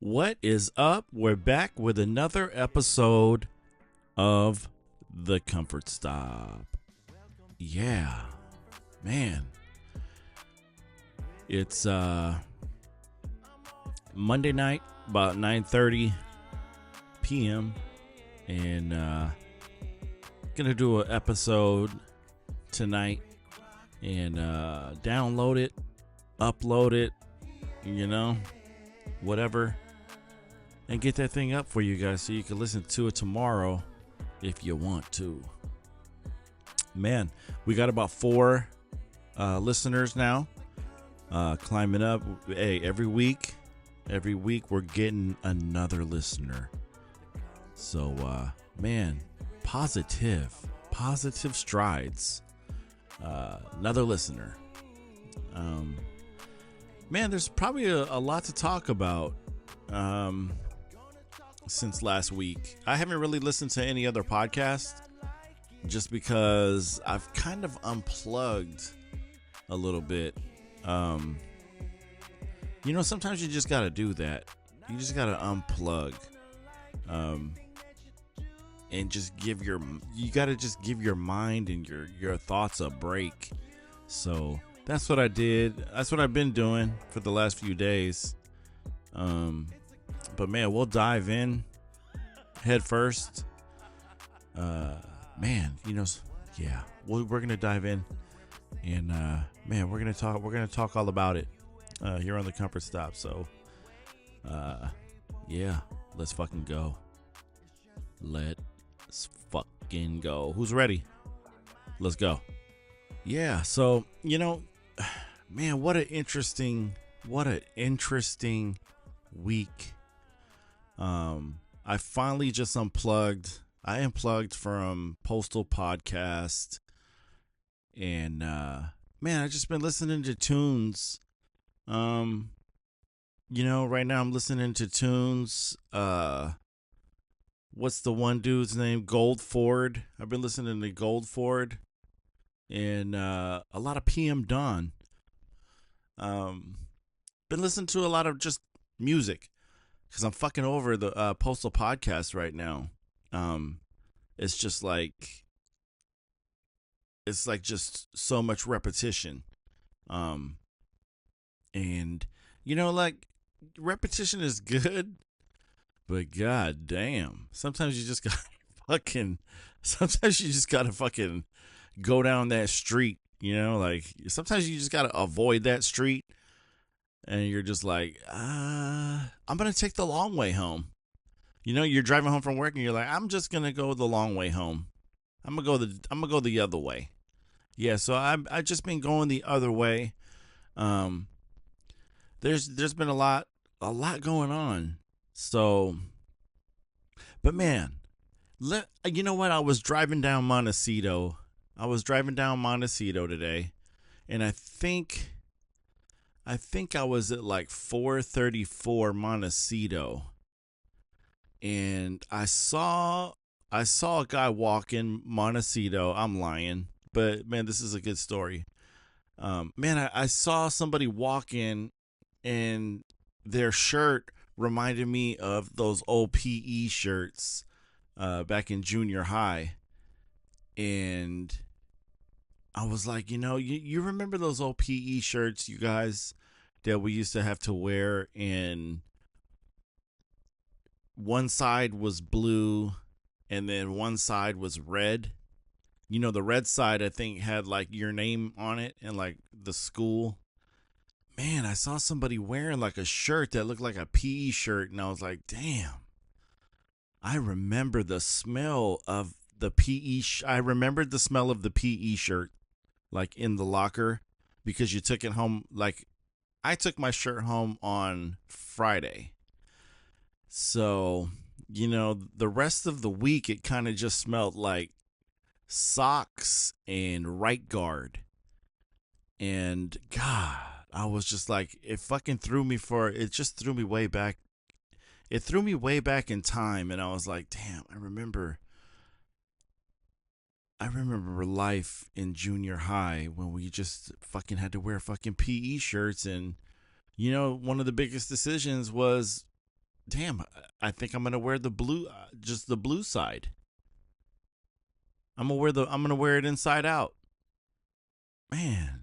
What is up? We're back with another episode of The Comfort Stop. Yeah, man. It's Monday night, about 9:30 p.m. and gonna do an episode tonight and download it, upload it, whatever, and get that thing up for you guys so you can listen to it tomorrow if you want to. Man, we got about 4 listeners now, climbing up. Hey, every week we're getting another listener. So man, positive strides. Another listener. Man, there's probably a lot to talk about since last week. I haven't really listened to any other podcast just because I've kind of unplugged a little bit. Sometimes you just gotta do that. You just gotta unplug, and just you gotta just give your mind and your thoughts a break. So that's what I did. That's what I've been doing for the last few days. But man, we'll dive in head first. We're gonna dive in, and man, we're gonna talk all about it here on the Comfort Stop. So let's fucking go. Let's fucking go. Who's ready? Let's go. Yeah, so man, what an interesting week. I finally just unplugged. I unplugged from Postal Podcast, and man, I just been listening to tunes. Right now I'm listening to tunes. What's the one dude's name? Goldford. I've been listening to Goldford, and a lot of PM Dawn. Been listening to a lot of just music because I'm fucking over the Postal Podcast right now. It's just like just so much repetition. And repetition is good, but god damn, sometimes you just gotta fucking go down that street, sometimes you just gotta avoid that street, and you're just like, I'm gonna take the long way home. You're driving home from work and you're like, I'm just gonna go the long way home. I'm gonna go the other way. Yeah, so I've just been going the other way. There's been a lot going on. So, but man, you know what? I was driving down Montecito. Today, and I think I was at like 434 Montecito, and I saw a guy walking Montecito. I'm lying, but man, this is a good story. Man, I saw somebody walking, and their shirt reminded me of those old PE shirts back in junior high. And I was like, you remember those old PE shirts, you guys, that we used to have to wear, and one side was blue and then one side was red. The red side, I think, had like your name on it and like the school. Man, I saw somebody wearing like a shirt that looked like a PE shirt, and I was like, damn. I remember the smell of the PE. I remembered the smell of the PE shirt, like in the locker, because you took it home. Like, I took my shirt home on Friday. So, the rest of the week, it kind of just smelled like socks and right guard. And God, I was just like, it just threw me way back. It threw me way back in time, and I was like, damn, I remember life in junior high when we just fucking had to wear fucking PE shirts. And one of the biggest decisions was damn, I think I'm gonna wear the blue, just the blue side. I'm gonna wear it inside out. Man,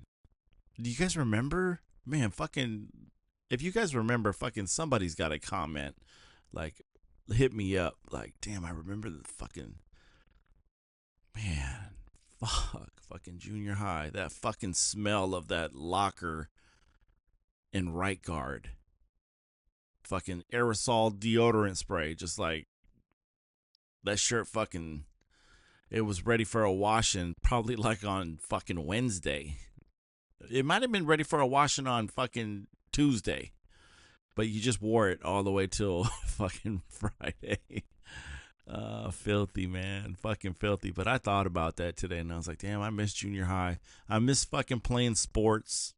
do you guys remember? Man, fucking, if you guys remember, fucking somebody's got to comment. Like, hit me up. Like, damn, I remember the fucking, man, fucking junior high. That fucking smell of that locker in right guard. Fucking aerosol deodorant spray. Just like, that shirt fucking, it was ready for a washing probably like on fucking Wednesday. It might have been ready for a washing on fucking Tuesday, but you just wore it all the way till fucking Friday. Filthy, man. Fucking filthy. But I thought about that today and I was like, damn, I miss junior high. I miss fucking playing sports.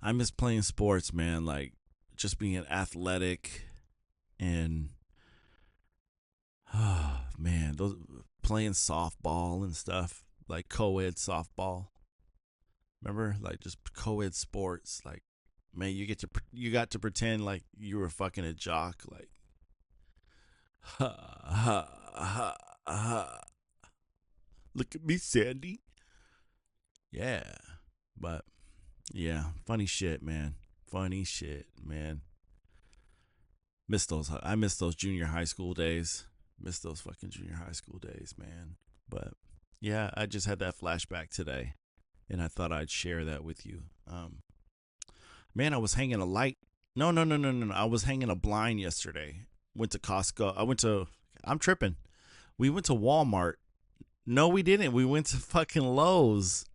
I miss playing sports, man. Like, just being athletic and, oh, man, those playing softball and stuff, like co-ed softball. Remember, like just co-ed sports. Like, man, you got to pretend like you were fucking a jock. Like, ha ha ha ha. Look at me, Sandy. Yeah, but yeah, funny shit, man. Funny shit, man. Miss those. I miss those junior high school days. Miss those fucking junior high school days, man. But yeah, I just had that flashback today, and I thought I'd share that with you. Man, I was hanging a light. No, no, no, no, no, no. I was hanging a blind yesterday. Went to Costco. I'm tripping. We went to Walmart. No, we didn't. We went to fucking Lowe's.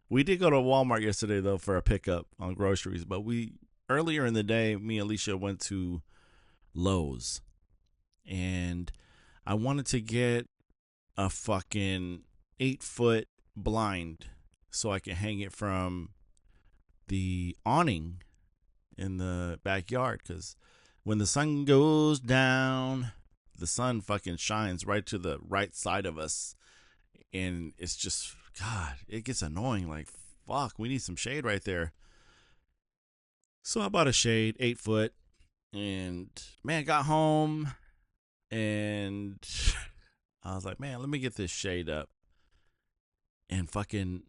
We did go to Walmart yesterday, though, for a pickup on groceries. But earlier in the day, me and Alicia went to Lowe's. And I wanted to get a fucking 8-foot blind so I can hang it from the awning in the backyard, because when the sun goes down, the sun fucking shines right to the right side of us, and it's just, god, it gets annoying. Like, fuck, we need some shade right there. So I bought a shade, 8 foot, and man, got home and I was like, man, let me get this shade up. And fucking,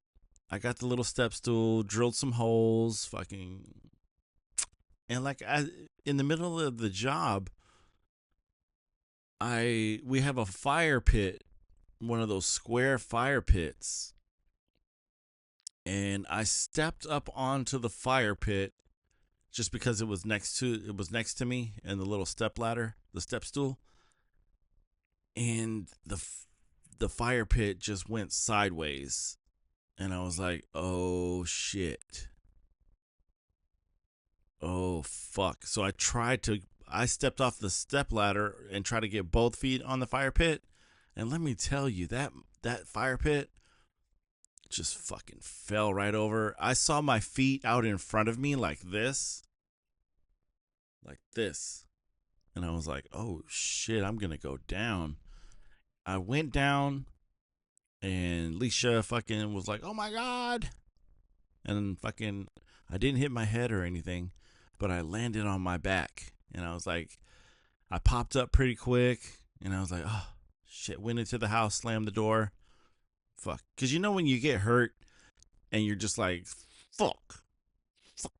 I got the little step stool, drilled some holes, fucking, and like in the middle of the job, we have a fire pit, one of those square fire pits, and I stepped up onto the fire pit just because it was next to me and the little step ladder, the step stool, and the fire pit just went sideways, and I was like, oh shit. Oh fuck. So I stepped off the step ladder and tried to get both feet on the fire pit. And let me tell you, that fire pit just fucking fell right over. I saw my feet out in front of me like this. Like this. And I was like, oh shit, I'm gonna go down. I went down and Leisha fucking was like, oh my god. And fucking, I didn't hit my head or anything, but I landed on my back. And I was like, I popped up pretty quick. And I was like, oh shit, went into the house, slammed the door. Fuck. Because you know when you get hurt and you're just like, fuck,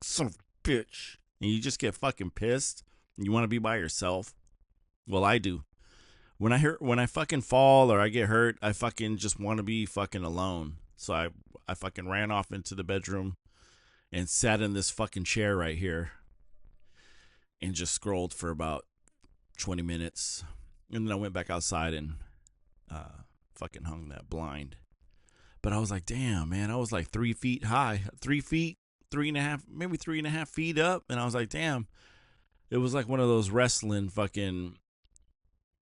son of a bitch. And you just get fucking pissed and you want to be by yourself. Well, I do. When I fucking fall or I get hurt, I fucking just want to be fucking alone. So I fucking ran off into the bedroom and sat in this fucking chair right here and just scrolled for about 20 minutes. And then I went back outside and fucking hung that blind. But I was like, damn, man, I was like 3 feet high, 3 feet, 3.5, maybe 3.5 feet up. And I was like, damn, it was like one of those wrestling fucking,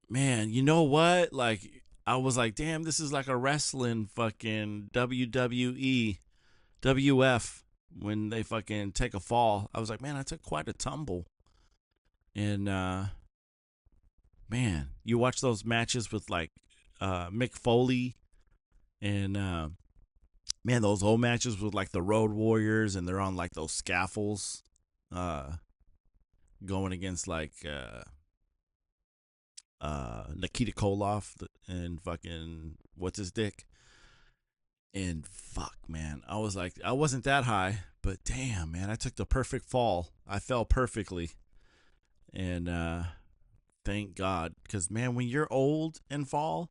man, you know what? Like, I was like, damn, this is like a wrestling fucking WWE, WF when they fucking take a fall. I was like, man, I took quite a tumble. And, man, you watch those matches with like Mick Foley and, man, those old matches with like the Road Warriors and they're on like those scaffolds. going against like Nikita Koloff and fucking what's his dick. And fuck, man, I was like, I wasn't that high, but damn, man, I took the perfect fall. I fell perfectly, and thank God, because man, when you're old and fall,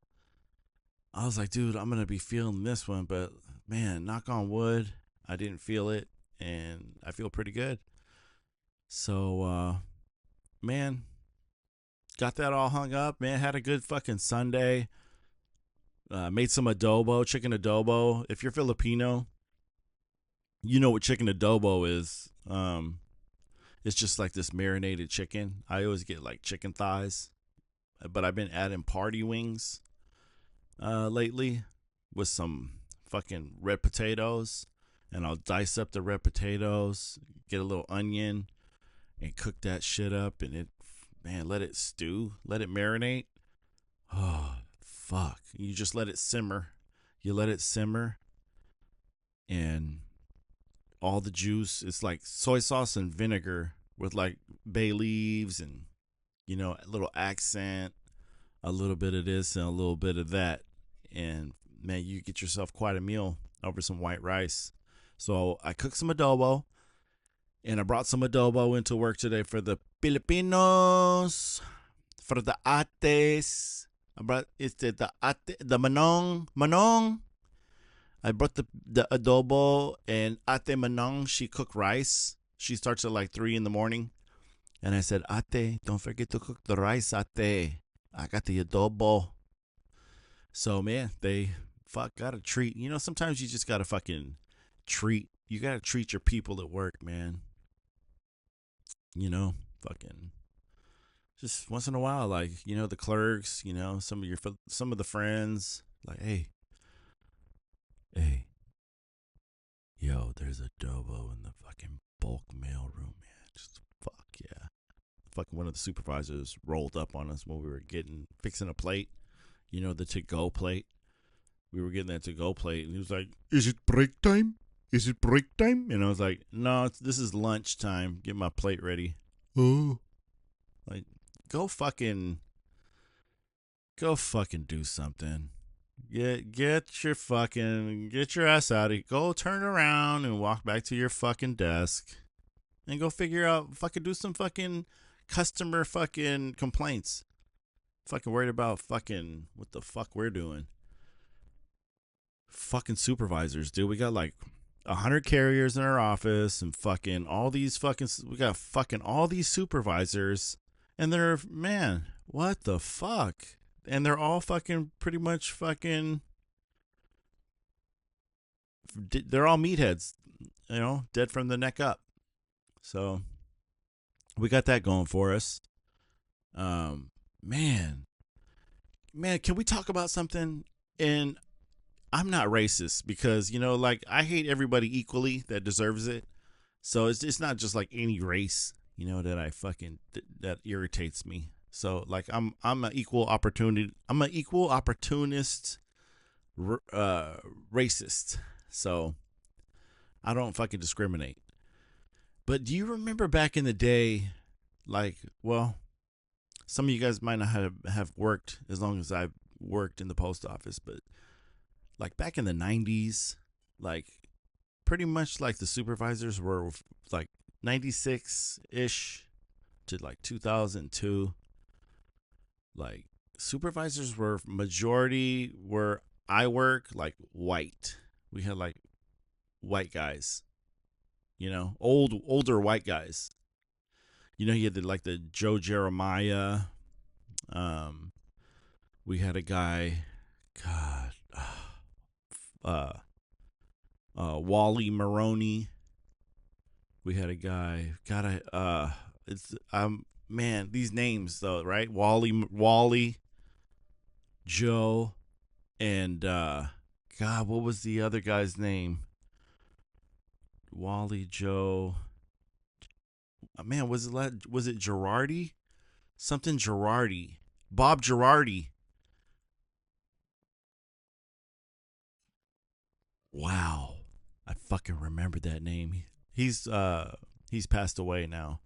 I was like, dude, I'm gonna be feeling this one, but man, knock on wood, I didn't feel it, and I feel pretty good. So, man, got that all hung up. Man, had a good fucking Sunday. Made some adobo, chicken adobo. If you're Filipino, you know what chicken adobo is. It's just like this marinated chicken. I always get like chicken thighs, but I've been adding party wings lately with some fucking red potatoes, and I'll dice up the red potatoes, get a little onion, and cook that shit up, and it, man, let it stew, let it marinate. Oh, fuck. You just let it simmer. You let it simmer, and all the juice, it's like soy sauce and vinegar with like bay leaves and, you know, a little accent, a little bit of this and a little bit of that. And man, you get yourself quite a meal over some white rice. So I cooked some adobo, and I brought some adobo into work today for the Filipinos, for the ates. I brought it's the ate, the manong. I brought the adobo, and Ate Manong, she cooked rice. She starts at like 3 in the morning. And I said, Ate, don't forget to cook the rice, Ate. I got the adobo. So, man, they got a treat. You know, sometimes you just got to fucking treat. You got to treat your people at work, man. You know, fucking just once in a while, like, you know, the clerks, you know, some of the friends, like, hey, yo, there's adobo in the fucking bulk mail room, man. Just fuck yeah. Fucking one of the supervisors rolled up on us when we were fixing a plate. You know, the to-go plate. We were getting that to-go plate, and he was like, "Is it break time? Is it break time?" And I was like, "No, this is lunch time. Get my plate ready." Oh, like, go fucking do something. Get your ass out of here. Go turn around and walk back to your fucking desk and go figure out, fucking do some fucking customer fucking complaints. Fucking worried about fucking what the fuck we're doing. Fucking supervisors, dude. We got like 100 carriers in our office, and fucking all these fucking, we got fucking all these supervisors, and they're, man, what the fuck? And they're all fucking pretty much fucking, they're all meatheads, you know, dead from the neck up. So we got that going for us. Man, can we talk about something? And I'm not racist because, you know, like, I hate everybody equally that deserves it. So it's not just like any race, you know, that I fucking that irritates me. So like I'm an equal opportunity. I'm an equal opportunist racist. So I don't fucking discriminate. But do you remember back in the day, like, well, some of you guys might not have worked as long as I've worked in the post office, but like back in the 90s, like pretty much like the supervisors were like 96-ish to like 2002. Like supervisors were majority where I work like white. We had like white guys, you know, older white guys. You know, you had like the Joe Jeremiah. Um, we had a guy, God, uh, Wally Maroney. We had a guy, it's man, these names though, right? Wally, Joe, and God, what was the other guy's name? Wally, Joe. Man, was it Girardi? Something Girardi. Bob Girardi. Wow. I fucking remember that name. He's passed away now.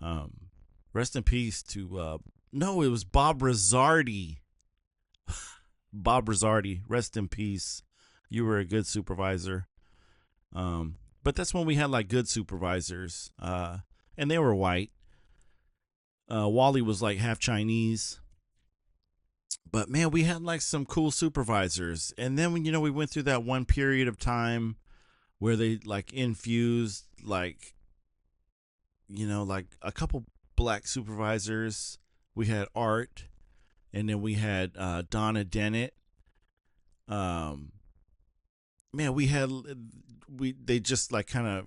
Um, Rest in peace to no, it was Bob Rosardi. Bob Rosardi, rest in peace. You were a good supervisor. But that's when we had like good supervisors. And they were white. Wally was like half Chinese. But man, we had like some cool supervisors. And then when we went through that one period of time where they like infused like a couple black supervisors. We had Art, and then we had Donna Dennett. Um, Man, they just like kind of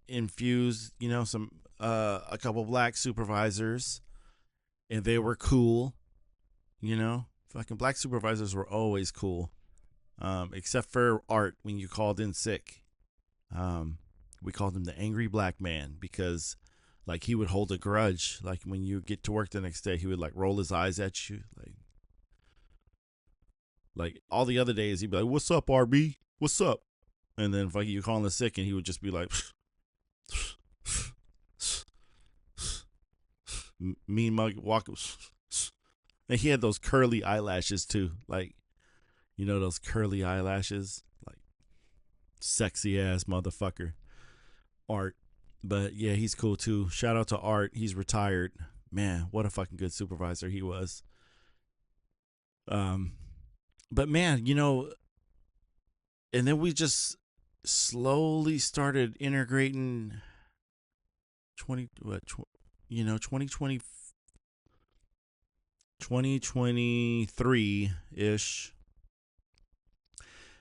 infused, some a couple black supervisors, and they were cool. Fucking black supervisors were always cool, except for Art when you called in sick. Um, we called him the angry black man because like he would hold a grudge. Like when you get to work the next day, he would like roll his eyes at you. Like all the other days, he'd be like, "What's up, RB? What's up?" And then like you call him sick, and he would just be like, mean mug walk. And he had those curly eyelashes too, like those curly eyelashes, like sexy ass motherfucker. Art. But yeah, he's cool too. Shout out to Art. He's retired. Man, what a fucking good supervisor he was. Um, but man, and then we just slowly started integrating 2020 2023 ish.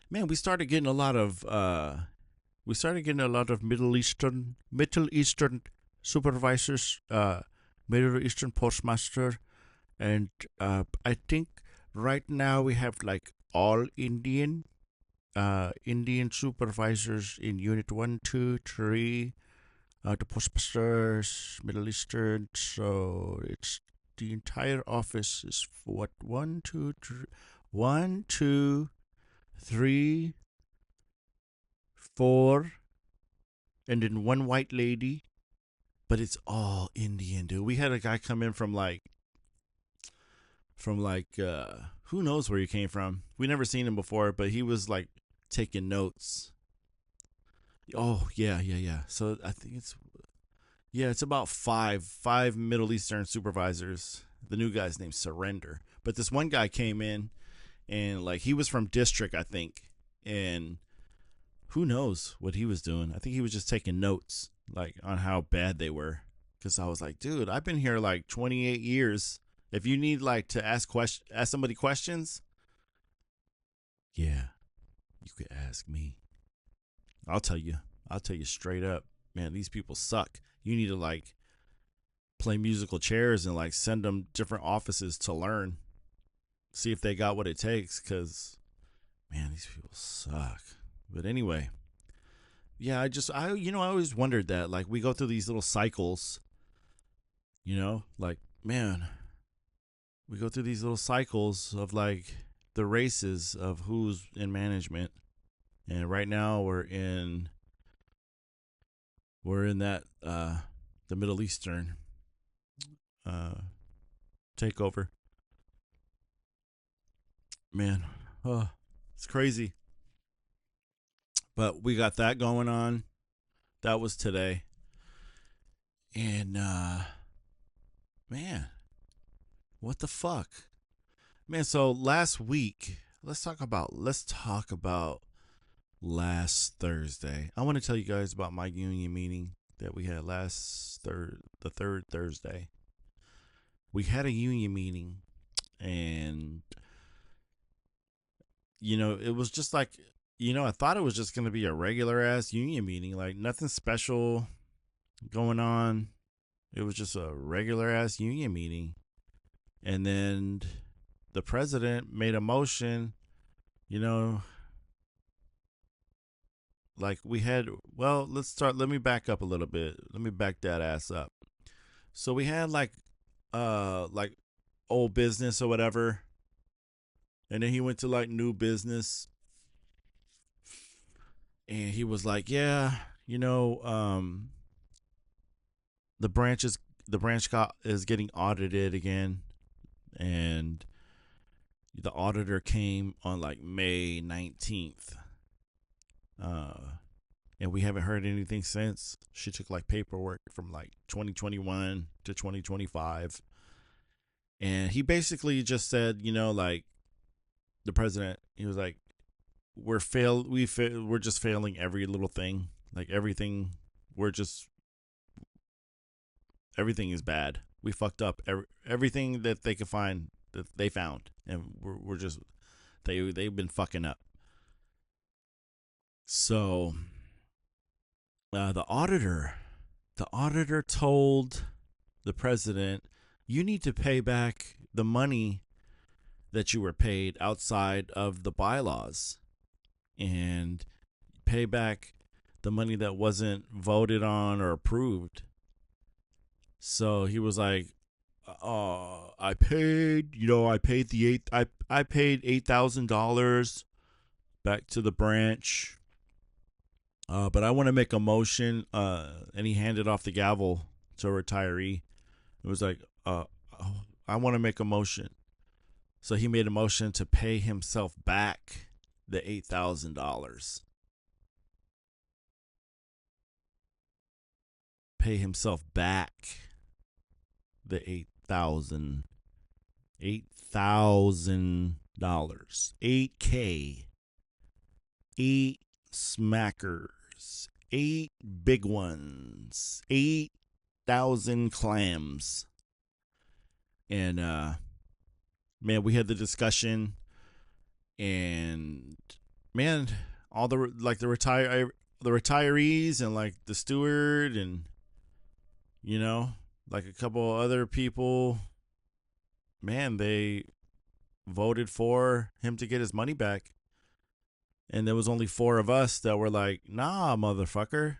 Man, we started getting a lot of Middle Eastern supervisors, Middle Eastern postmaster, and I think right now we have like all Indian supervisors in Unit 1, 2, 3. The postmasters, Middle Eastern. So it's the entire office is what 1, 2, 3, 1, 2, 3, 4, and then one white lady. But it's all Indian, dude. We had a guy come in from who knows where he came from. We never seen him before, but he was like taking notes. Oh yeah, yeah, yeah. So I think it's about five Middle Eastern supervisors. The new guy's named Surrender, but this one guy came in and like he was from district, I think, and who knows what he was doing. I think he was just taking notes like on how bad they were. Because I was like, dude, I've been here like 28 years. If you need like to ask somebody questions, yeah, you could ask me. I'll tell you. I'll tell you straight up, man. These people suck. You need to like play musical chairs and like send them different offices to learn. See if they got what it takes. Because man, these people suck. But anyway, yeah, I always wondered that. Like we go through these little cycles. Like man, we go through these little cycles of like the races of who's in management, and right now we're in that the Middle Eastern uh takeover. Man, oh, it's crazy. But we got that going on. That was today. And man, what the fuck? Man, so last week, let's talk about last Thursday. I want to tell you guys about my union meeting that we had the third Thursday. We had a union meeting, and it was just like, I thought it was just going to be a regular ass union meeting, like nothing special going on. It was just a regular ass union meeting. And then the president made a motion, you know, like we had, well, let me back up a little bit. Let me back that ass up. So we had like old business or whatever. And then he went to like new business, and he was like, yeah, the branches the branch is getting audited again, and the auditor came on like May 19th. And we haven't heard anything since. She took like paperwork from like 2021 to 2025. And he basically just said, like the president, he was like, we're just failing every little thing. Like everything, everything is bad. We fucked up everything that they could find that they found. And we're just, they've been fucking up. So the auditor told the president, you need to pay back the money that you were paid outside of the bylaws, and pay back the money that wasn't voted on or approved. So he was like, I paid $8,000 back to the branch. But I want to make a motion. And he handed off the gavel to a retiree. It was like, I want to make a motion. So he made a motion to pay himself back the $8,000. Pay himself back the $8,000. $8K. 8 smackers. 8 big ones. 8,000 clams. And man, we had the discussion, and man, all the retirees and like the steward and like a couple other people, man, they voted for him to get his money back. And there was only 4 of us that were like, nah, motherfucker.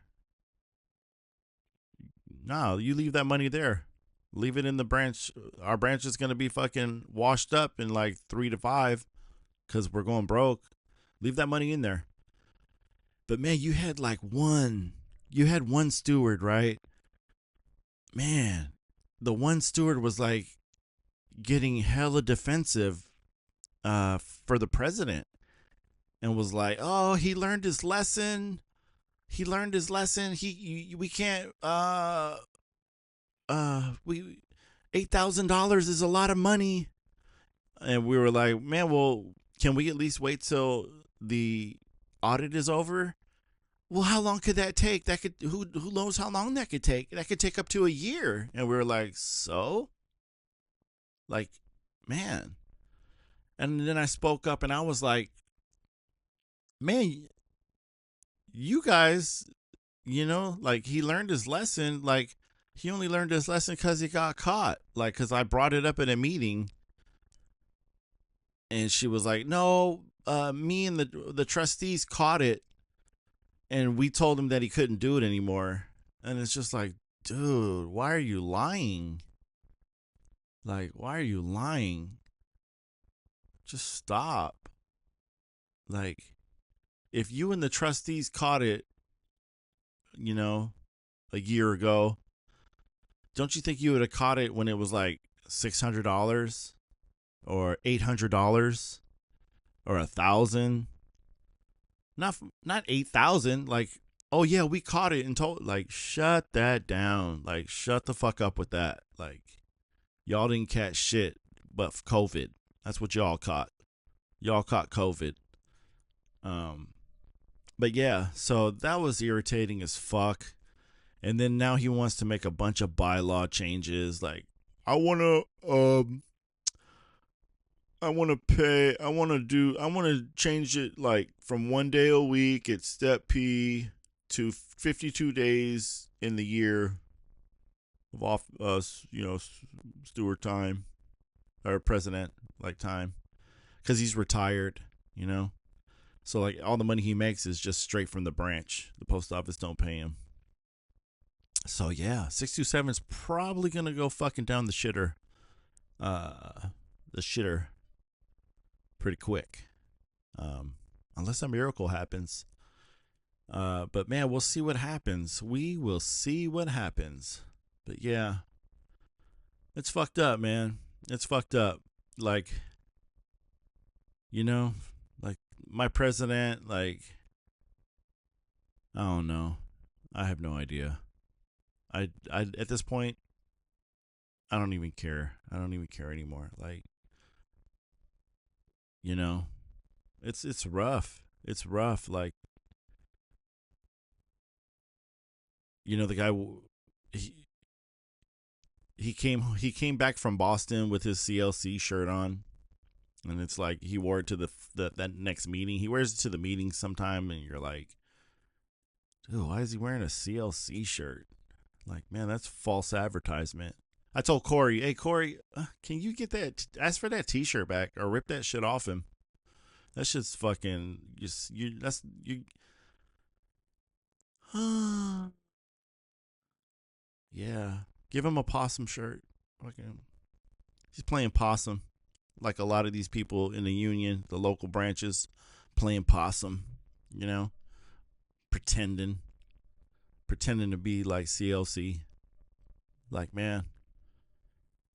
Nah, you leave that money there. Leave it in the branch. Our branch is going to be fucking washed up in like 3 to 5 because we're going broke. Leave that money in there. But man, you had one steward, right? Man, the one steward was like getting hella defensive for the president, and was like, oh, he learned his lesson. We can't $8,000 is a lot of money. And we were like, man, well, can we at least wait till the audit is over? Well, how long could that take? That could, who knows how long that could take? That could take up to a year. And we were like, so? Like, man. And then I spoke up and I was like, man, you guys, like he learned his lesson. Like he only learned his lesson because he got caught. Like, because I brought it up in a meeting. And she was like, no, me and the trustees caught it. And we told him that he couldn't do it anymore. And it's just like, dude, why are you lying? Like, why are you lying? Just stop. Like, if you and the trustees caught it, a year ago, don't you think you would have caught it when it was like $600 or $800 or $1,000? Not 8,000. Like, oh yeah, we caught it and told, like, shut that down. Like, shut the fuck up with that. Like, y'all didn't catch shit but COVID. That's what y'all caught. Y'all caught COVID. But yeah, so that was irritating as fuck. And then now he wants to make a bunch of bylaw changes. Like, I want to change it like from 1 day a week at step P to 52 days in the year of steward time or president like time, because he's retired, so like all the money he makes is just straight from the branch. The post office don't pay him. So yeah, 627 is probably gonna go fucking down the shitter pretty quick, unless a miracle happens. But man, we'll see what happens. We will see what happens. But yeah, It's fucked up, man. It's fucked up. Like, you know, like my president, like, I don't know. I have no idea. I at this point, I don't even care. I don't even care anymore. Like, you know, it's rough. It's rough. Like, the guy he he came back from Boston with his CLC shirt on, and it's like he wore it to the that next meeting. He wears it to the meeting sometime, and you're like, dude, why is he wearing a CLC shirt? Like, man, that's false advertisement. I told Corey, hey Corey, can you get that? Ask for that T-shirt back or rip that shit off him. That shit's fucking you. That's you. Yeah, give him a possum shirt. Fucking, he's playing possum like a lot of these people in the union, the local branches, playing possum. You know, pretending, pretending to be like CLC. Like, man,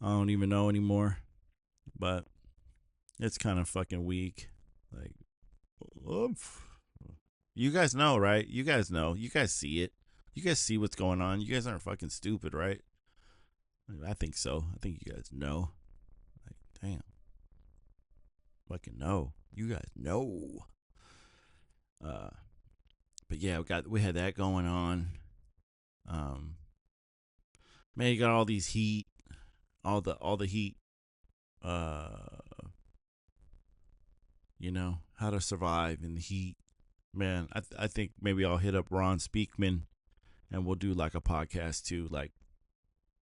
I don't even know anymore. But it's kind of fucking weak. Like, oof. You guys know, right? You guys know. You guys see it. You guys see what's going on. You guys aren't fucking stupid, right? I think so. I think you guys know. Like, damn. Fucking know. You guys know. Uh, but yeah, we had that going on. Um, man, you got all these heat, all the heat. Uh, how to survive in the heat. Man, I think maybe I'll hit up Ron Speakman and we'll do like a podcast too, like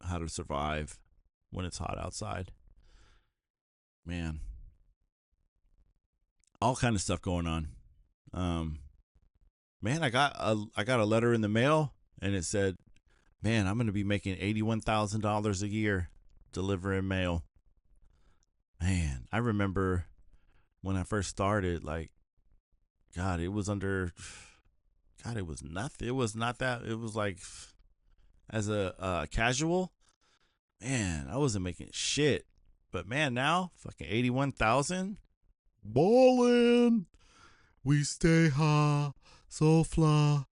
how to survive when it's hot outside. Man, all kind of stuff going on. Um, man, I got a letter in the mail and it said, "Man, I'm going to be making $81,000 a year delivering mail." Man, I remember when I first started, like, God, it was under, God, it was nothing. It was not that. It was like as a casual, man, I wasn't making shit. But man, now fucking 81,000, ballin'. We stay high, so fly,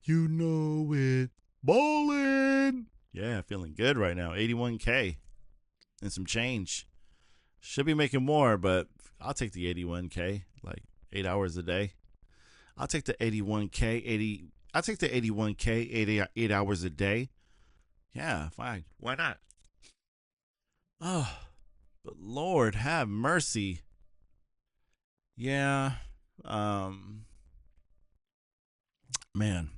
you know it, ballin'. Yeah, feeling good right now. 81K and some change. Should be making more, but I'll take the 81K, like 8 hours a day. I'll take the 81K, 80. I'll take the 81K, 8 hours a day. Yeah, fine. Why not? Oh, but Lord have mercy. Yeah. Um. Man.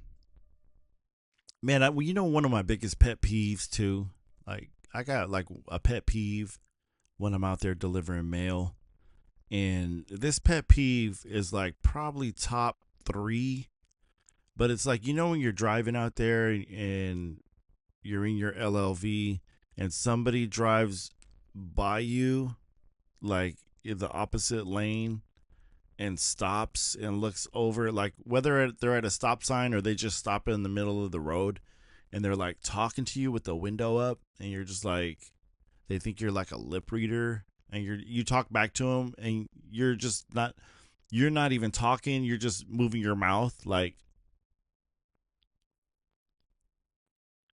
Man. One of my biggest pet peeves too. Like, I got like a pet peeve when I'm out there delivering mail, and this pet peeve is like probably top three. But it's like, when you're driving out there and you're in your LLV and somebody drives by you, like in the opposite lane, and stops and looks over, like whether they're at a stop sign or they just stop in the middle of the road, and they're like talking to you with the window up, and you're just like, they think you're like a lip reader, and you talk back to them, and you're not even talking, you're just moving your mouth, like,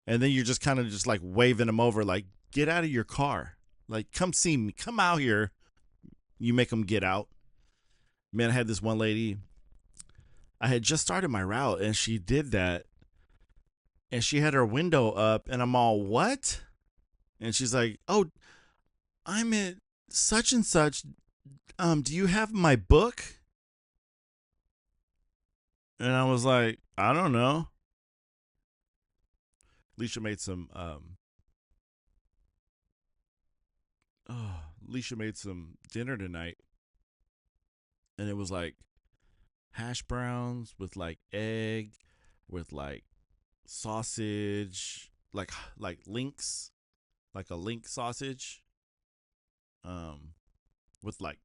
and then you're just kind of just like waving them over, like, get out of your car, like, come see me, come out here. You make them get out. Man, I had this one lady. I had just started my route, and she did that, and she had her window up, and I'm all, what? And she's like, "Oh, I'm at such and such. Do you have my book?" And I was like, "I don't know." Alicia made some Alicia made some dinner tonight, and it was like hash browns with like egg, with like sausage, like links, like a link sausage, um, with like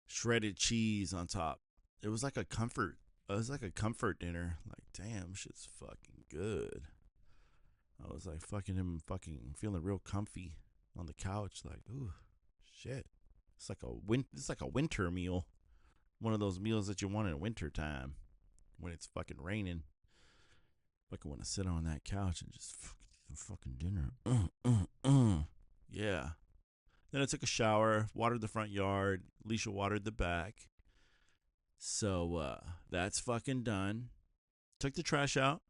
shredded cheese on top. It was like a comfort. It was like a comfort dinner. Like, damn, shit's fucking good. I was like fucking him, fucking feeling real comfy on the couch. Like, ooh, shit. It's like a winter meal. One of those meals that you want in winter time when it's fucking raining. Fucking want to sit on that couch and just fucking dinner. Yeah. Then I took a shower, watered the front yard. Alicia watered the back. So that's fucking done. Took the trash out.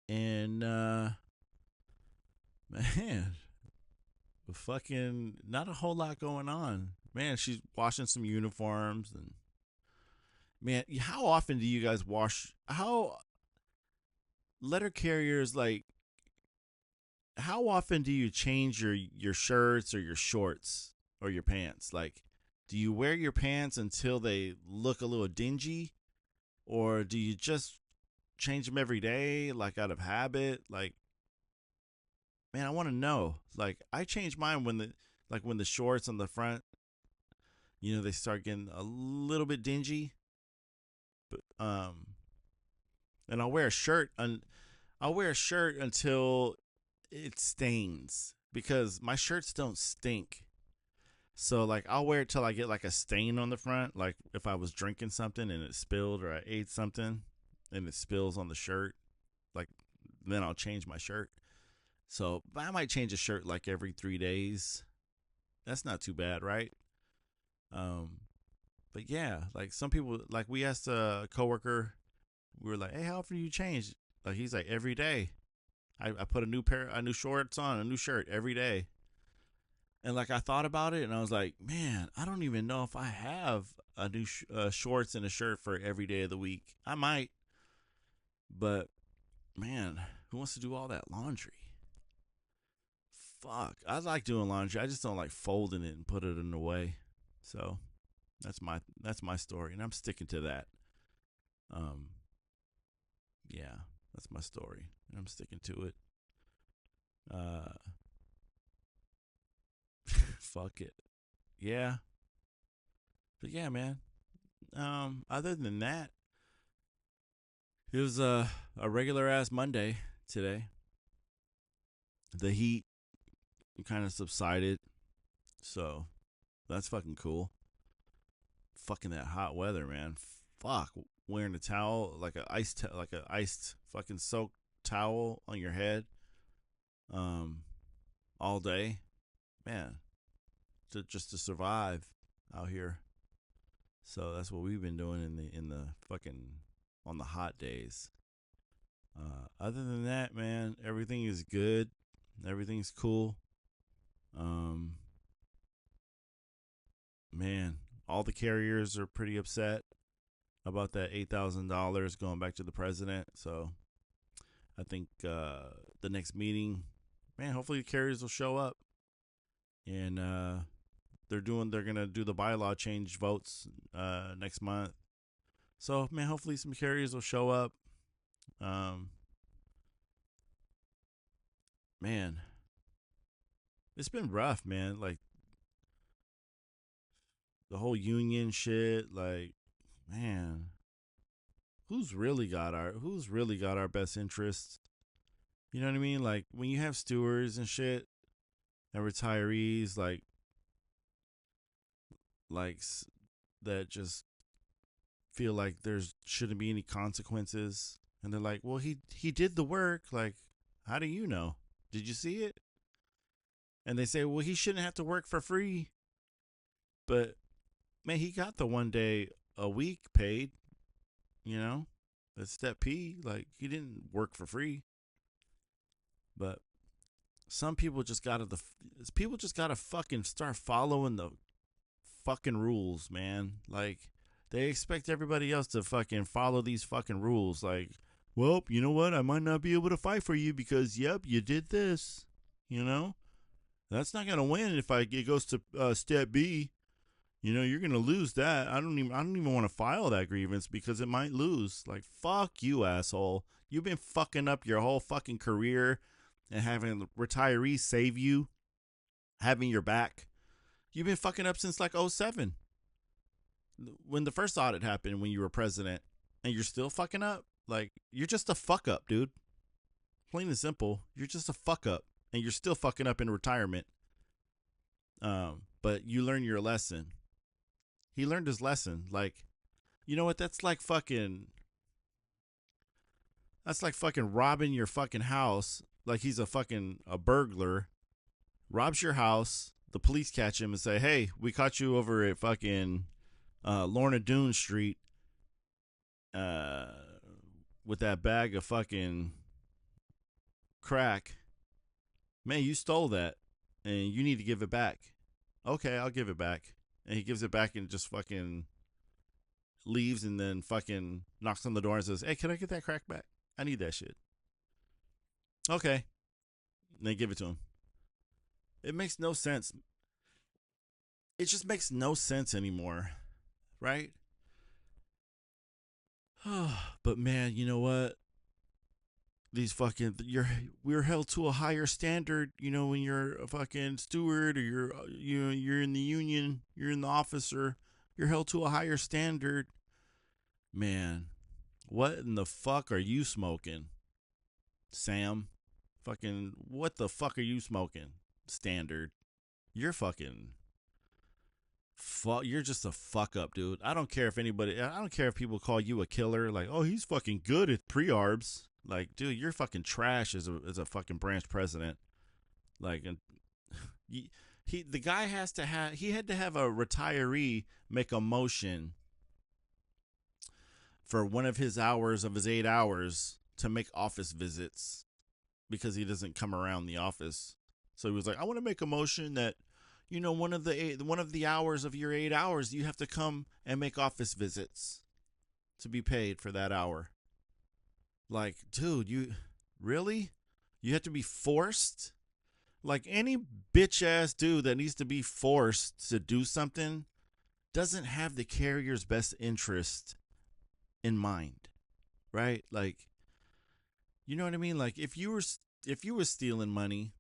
And man, fucking not a whole lot going on. Man, she's washing some uniforms and man, how often do you guys wash how letter carriers like how often do you change your shirts or your shorts or your pants? Like, do you wear your pants until they look a little dingy, or do you just change them every day, like out of habit? Like, man, I want to know. Like, I change mine when the shorts on the front, they start getting a little bit dingy. But and I'll wear a shirt until it stains because my shirts don't stink. So like I'll wear it till I get like a stain on the front, like if I was drinking something and it spilled or I ate something and it spills on the shirt, like then I'll change my shirt. So I might change a shirt like every 3 days. That's not too bad, right? Um but yeah, like some people like we asked a coworker, we were like, "Hey, how often do you change?" Like he's like every day. I put a new shorts on, a new shirt every day. And like I thought about it, and I was like, man, I don't even know if I have a new shorts and a shirt for every day of the week. I might, but man, who wants to do all that laundry? Fuck, I like doing laundry. I just don't like folding it and put it in the way. So that's my story, and I'm sticking to that. Um, yeah, that's my story, and I'm sticking to it. Uh, fuck it. Yeah, but yeah, man. Other than that, it was a regular ass Monday today. The heat kind of subsided, so that's fucking cool. Fucking that hot weather, man. Fuck, wearing a towel like a iced fucking soaked towel on your head, um, all day, man. To survive out here. So that's what we've been doing in the fucking on the hot days. Other than that, man, everything is good. Everything's cool. Um, man, all the carriers are pretty upset about that $8,000 going back to the president. So I think the next meeting, man, hopefully the carriers will show up and they're gonna do the bylaw change votes next month. So man, hopefully some carriers will show up. Um, man, it's been rough, man. Like the whole union shit, like, man, who's really got our best interests? You know what I mean? Like when you have stewards and shit and retirees, like that just feel like there's shouldn't be any consequences, and they're like, well, he did the work. Like, how do you know? Did you see it? And they say, well, he shouldn't have to work for free. But man, he got the 1 day a week paid. You know, that's step P. Like he didn't work for free. But some people just gotta fucking start following the fucking rules, man. Like they expect everybody else to fucking follow these fucking rules. Like, well, you know what? I might not be able to fight for you because, yep, you did this. You know, that's not gonna win if it goes to step B. You know, you're gonna lose that. I don't even want to file that grievance because it might lose. Like, fuck you, asshole. You've been fucking up your whole fucking career and having retirees save you, having your back. You've been fucking up since like '07 when the first audit happened when you were president, and you're still fucking up. Like, you're just a fuck up, dude. Plain and simple. You're just a fuck up, and you're still fucking up in retirement. But you learn your lesson. He learned his lesson. Like, you know what? That's like fucking robbing your fucking house. Like he's a burglar. Robs your house. The police catch him and say, "Hey, we caught you over at fucking Lorna Doone Street uh, with that bag of fucking crack. Man, you stole that, and you need to give it back." Okay, I'll give it back. And he gives it back and just fucking leaves, and then fucking knocks on the door and says, "Hey, can I get that crack back? I need that shit." Okay. And they give it to him. It makes no sense. It just makes no sense anymore, right? But man, you know what? These fucking we're held to a higher standard, when you're a fucking steward, or you're in the union, you're in the officer, you're held to a higher standard. Man, what in the fuck are you smoking, Sam? Fucking what the fuck are you smoking? Standard. You're fucking you're just a fuck up, dude. I don't care if people call you a killer, like, "Oh, he's fucking good at pre-arbs." Like, dude, you're fucking trash as a fucking branch president. Like, and the guy he had to have a retiree make a motion for one of his 8 hours to make office visits because he doesn't come around the office. So he was like, "I want to make a motion that, one of the hours of your 8 hours, you have to come and make office visits to be paid for that hour." Like, dude, you really? You have to be forced? Like, any bitch ass dude that needs to be forced to do something doesn't have the carrier's best interest in mind, right? Like, you know what I mean? Like, if you were stealing money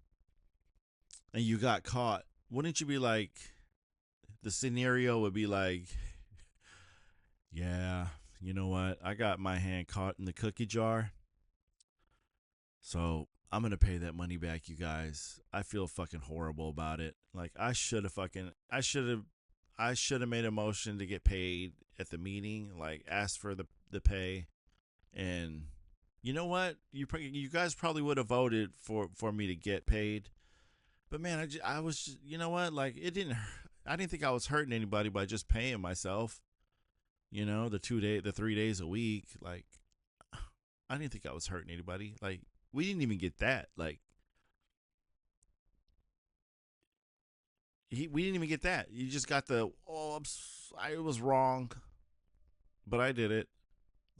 and you got caught, wouldn't you be like, the scenario would be like, "Yeah, you know what? I got my hand caught in the cookie jar. So I'm going to pay that money back, you guys. I feel fucking horrible about it. Like, I should have made a motion to get paid at the meeting, like asked for the pay. And you know what? You guys probably would have voted for me to get paid. But man, I was just, you know what? Like, I didn't think I was hurting anybody by just paying myself. The 3 days a week. Like, I didn't think I was hurting anybody. Like, we didn't even get that. Like, we didn't even get that. You just got I was wrong, but I did it.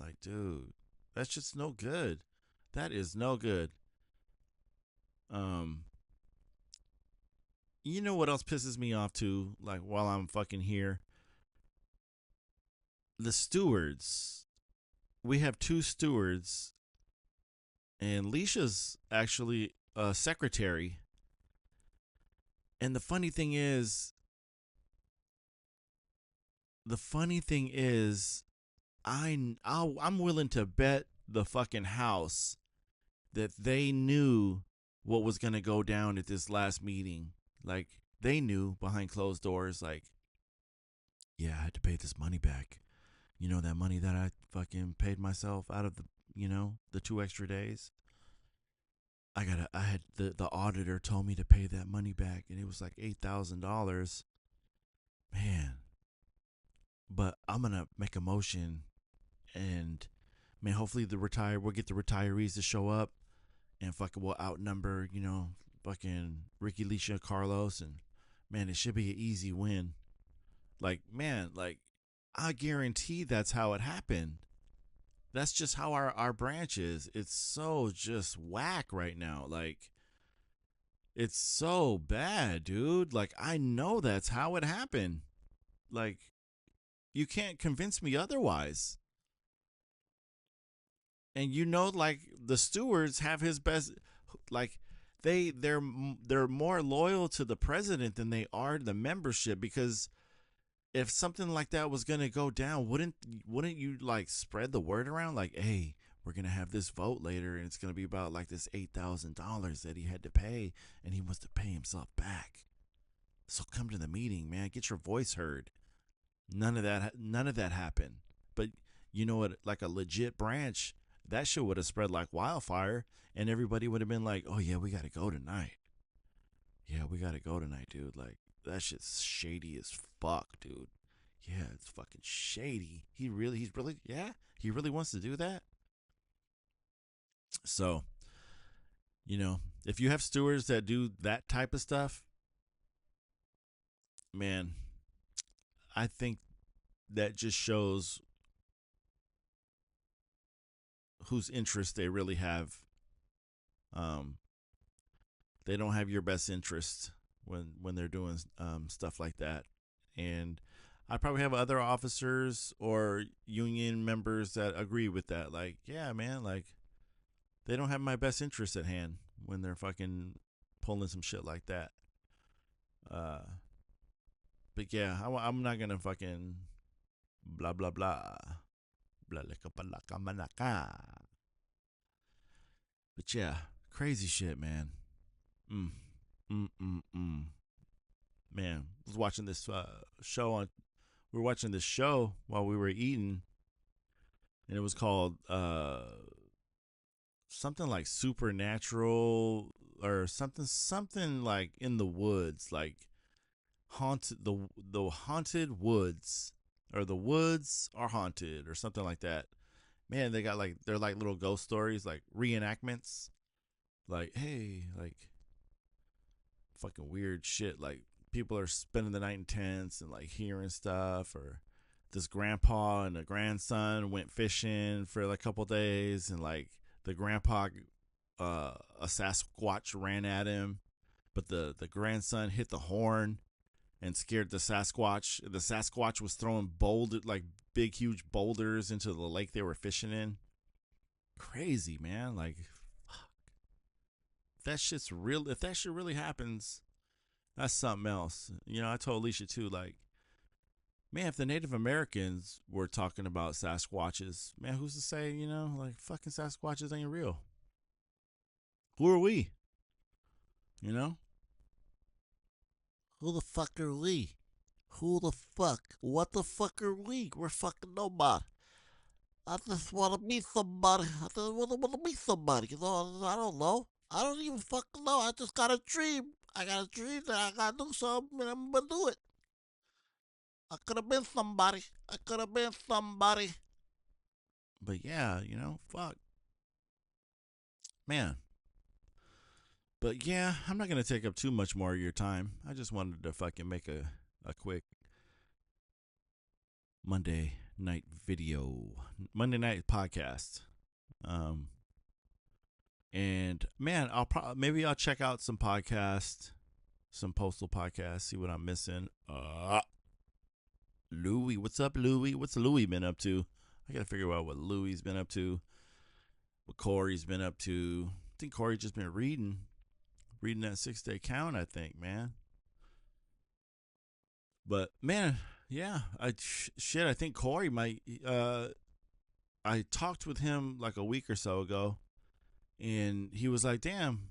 Like, dude, that's just no good. That is no good. Um, you know what else pisses me off too? Like, while I'm fucking here, the stewards. We have 2 stewards, and Leisha's actually a secretary. And the funny thing is, I'm willing to bet the fucking house that they knew what was gonna go down at this last meeting. Like, they knew behind closed doors. Like, "Yeah, I had to pay this money back. That money that I fucking paid myself out of the 2 extra days. I had the auditor told me to pay that money back, and it was like $8,000. Man, but I'm gonna make a motion, and man, hopefully we'll get the retirees to show up, and fucking we'll outnumber, fucking Ricky, Leisha, Carlos, and man, it should be an easy win." Like, man, like, I guarantee that's how it happened. That's just how our branch is. It's so just whack right now. Like, it's so bad, dude. Like, I know that's how it happened. Like, you can't convince me otherwise. And like, the stewards have his best, like, they're more loyal to the president than they are to the membership, because if something like that was gonna go down, wouldn't you like spread the word around, like, "Hey, we're gonna have this vote later, and it's gonna be about like this $8,000 that he had to pay, and he wants to pay himself back. So come to the meeting, man. Get your voice heard. None of that. None of that happened. But you know what? Like a legit branch, that shit would have spread like wildfire, and everybody would have been like, "Oh yeah, we gotta go tonight. Yeah, we gotta go tonight, dude. Like that shit's shady as fuck, dude. Yeah, it's fucking shady. He really wants to do that." So, if you have stewards that do that type of stuff, man, I think that just shows whose interest they really have. Um, they don't have your best interest when they're doing stuff like that. And I probably have other officers or union members that agree with that. Like, yeah, man, like they don't have my best interest at hand when they're fucking pulling some shit like that. Uh, but yeah, I'm not gonna fucking blah blah blah blah laka palaka manaka. But yeah, crazy shit, man. Mm, mm. Man, I was watching this show on. We were watching this show while we were eating, and it was called something like Supernatural or something like in the woods, like haunted the haunted woods, or the woods are haunted or something like that. Man, they're like little ghost stories, like reenactments. Like, hey, like fucking weird shit. Like people are spending the night in tents and like hearing stuff, or this grandpa and the grandson went fishing for like a couple days, and like the grandpa, a Sasquatch ran at him, but the grandson hit the horn and scared the Sasquatch. The Sasquatch was throwing big huge boulders into the lake they were fishing in. Crazy, man. Like, fuck. That shit's real. If that shit really happens, that's something else. I told Alicia too, like, man, if the Native Americans were talking about Sasquatches, man, who's to say, like fucking Sasquatches ain't real? Who are we? You know? Who the fuck are we? Who the fuck? What the fuck are we? We're fucking nobody. I just want to meet somebody. I just want to meet somebody. I don't know. I don't even fucking know. I just got a dream. I got a dream that I got to do something and I'm going to do it. I could have been somebody. I could have been somebody. But yeah, fuck. Man. But yeah, I'm not going to take up too much more of your time. I just wanted to fucking make a quick Monday night Monday night podcast. And man, maybe I'll check out some podcasts, some postal podcasts, see what I'm missing. Louie, what's up, Louie? What's Louie been up to? I gotta figure out what Louie's been up to, what Corey's been up to. I think Corey just been reading that 6-day count, I think, man. But man, yeah, I think Corey might. I talked with him like a week or so ago, and he was like, "Damn,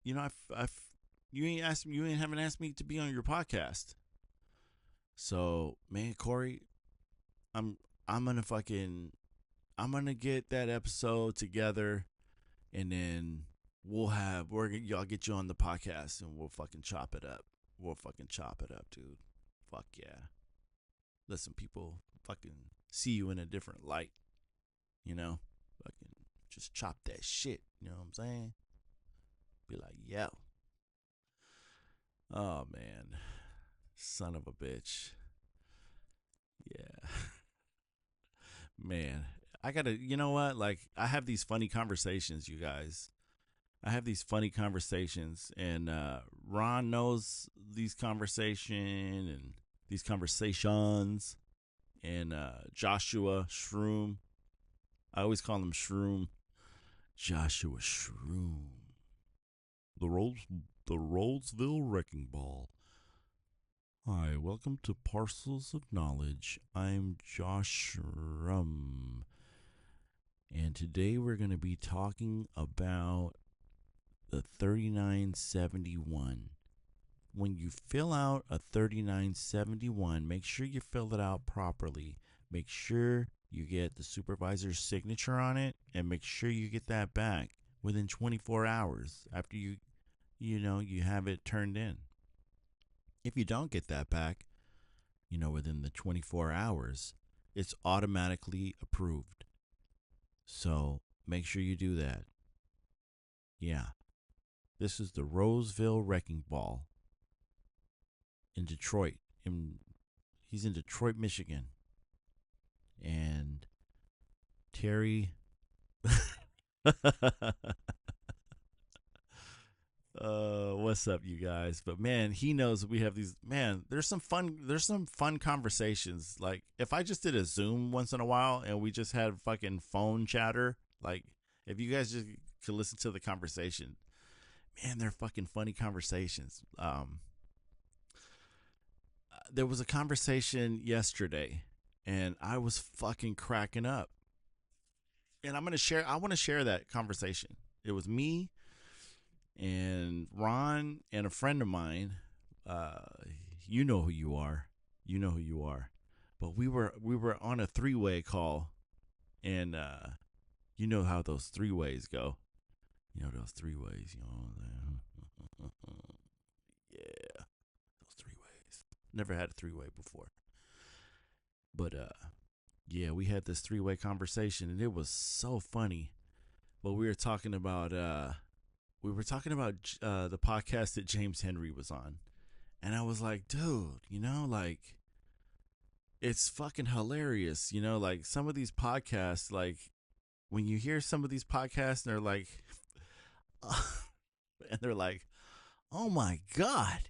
you haven't asked me to be on your podcast." So, man, Corey, I'm I'm gonna fucking I'm gonna get that episode together, and then I'll get you on the podcast, and we'll fucking chop it up. We'll fucking chop it up, dude. Fuck yeah. Let some people fucking see you in a different light. Fucking just chop that shit. You know what I'm saying? Be like, yo. Oh man. Son of a bitch. Yeah. Man. I gotta, you know what? Like, I have these funny conversations, you guys. I have these funny conversations, and Ron knows these conversations, and Joshua Shroom. I always call him Shroom. Joshua Shroom. The Roseville Wrecking Ball. Hi, welcome to Parcels of Knowledge. I'm Josh Shroom. And today we're going to be talking about the 3971. When you fill out a 3971, make sure you fill it out properly. Make sure you get the supervisor's signature on it, and make sure you get that back within 24 hours after you have it turned in. If you don't get that back, within the 24 hours, it's automatically approved. So make sure you do that. Yeah. This is the Roseville Wrecking Ball in Detroit. He's in Detroit, Michigan. And Terry what's up, you guys? But man, he knows we have these. Man, there's some fun conversations. Like if I just did a Zoom once in a while and we just had fucking phone chatter, like if you guys just could listen to the conversation, man, they're fucking funny conversations. There was a conversation yesterday, and I was fucking cracking up. And I want to share that conversation. It was me and Ron and a friend of mine. Uh, you know who you are. You know who you are. But we were on a three-way call, and you know how those three ways go. You know those three ways. Yeah, those three ways. Never had a three-way before, but yeah, we had this three-way conversation, and it was so funny. But we were talking about the podcast that James Henry was on. And I was like, dude, like it's fucking hilarious. Like some of these podcasts, like when you hear some of these podcasts and they're like, oh my God,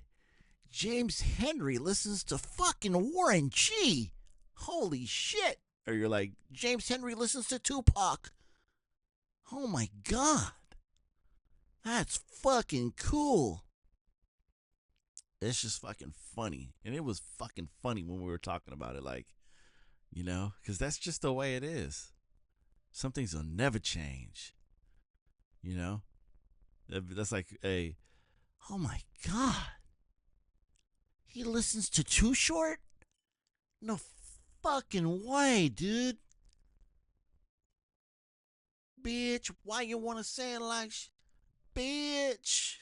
James Henry listens to fucking Warren G. Holy shit. Or you're like, James Henry listens to Tupac. Oh my God. That's fucking cool. It's just fucking funny. And it was fucking funny when we were talking about it. Like, because that's just the way it is. Some things will never change. You know? That's like oh my God. He listens to Too Short? No fucking way, dude. Bitch, why you want to say it like bitch?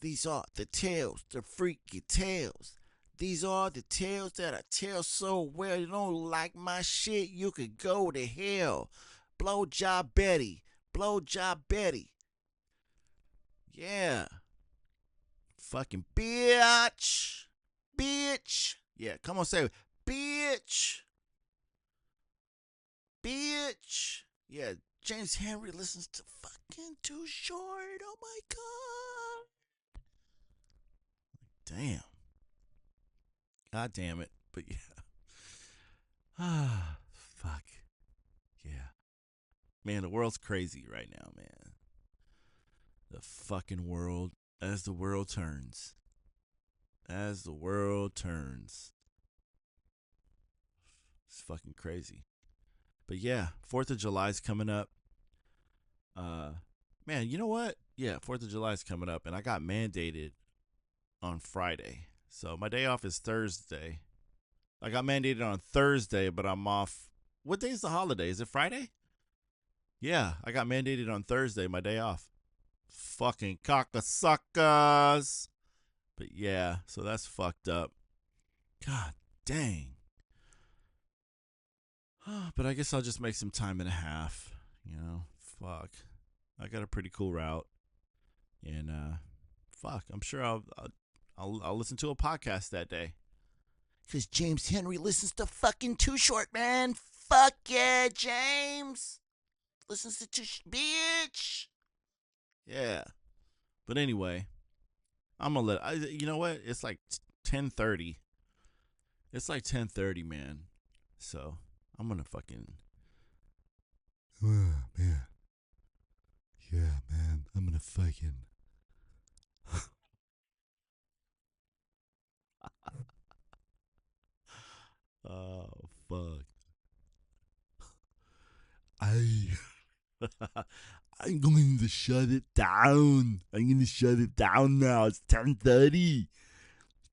These are the tales, the freaky tales. These are the tales that I tell so well. You don't like my shit, you could go to hell. Blowjob Betty. Blowjob Betty. Yeah. Fucking bitch. Bitch. Yeah, come on, say it. Bitch. Bitch. Yeah, James Henry listens to fucking Too Short. Oh my God. Damn. God damn it. But yeah. Ah, fuck. Yeah. Man, the world's crazy right now, man. The fucking world. As the world turns. As the world turns. It's fucking crazy. But yeah, 4th of July's coming up. Uh, Man, you know what? Yeah, 4th of July's coming up, and I got mandated on Friday. So my day off is Thursday. I got mandated on Thursday, but I'm off. What day is the holiday? Is it Friday? Yeah, I got mandated on Thursday, my day off. Fucking cockasuckers. But yeah, so that's fucked up. God dang. But I guess I'll just make some time and a half. Fuck. I got a pretty cool route, and fuck. I'm sure I'll listen to a podcast that day. Cause James Henry listens to fucking Too Short, man. Fuck yeah, James. Listens to bitch. Yeah. But anyway, I'm gonna you know what? It's like 10:30. It's like 10:30, man. So I'm gonna fucking. Man. Yeah, man. I'm gonna fucking. Oh fuck. I'm going to shut it down. I'm going to shut it down now. It's 10:30.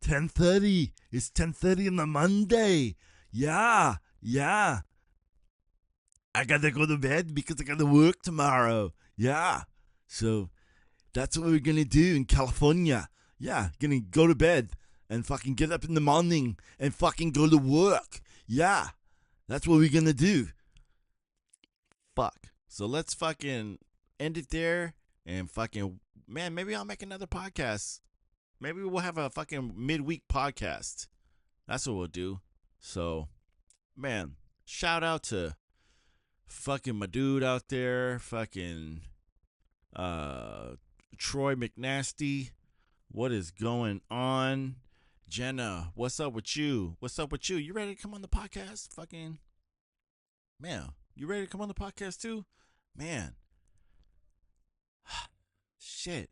10:30. It's 10:30 on the Monday. Yeah. Yeah. I got to go to bed because I got to work tomorrow. Yeah. So that's what we're going to do in California. Yeah. Going to go to bed and fucking get up in the morning and fucking go to work. Yeah. That's what we're going to do. Fuck. So let's fucking end it there and fucking, man, maybe I'll make another podcast. Maybe we'll have a fucking midweek podcast. That's what we'll do. So, man, shout out to fucking my dude out there, fucking Troy McNasty. What is going on? Jenna, what's up with you? What's up with you? You ready to come on the podcast? Fucking, man, you ready to come on the podcast too? Man, shit.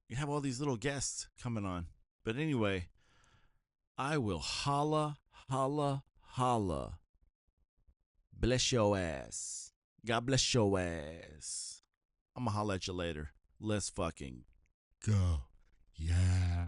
You have all these little guests coming on. But anyway, I will holla, holla, holla. Bless your ass. God bless your ass. I'm going to holla at you later. Let's fucking go. Yeah.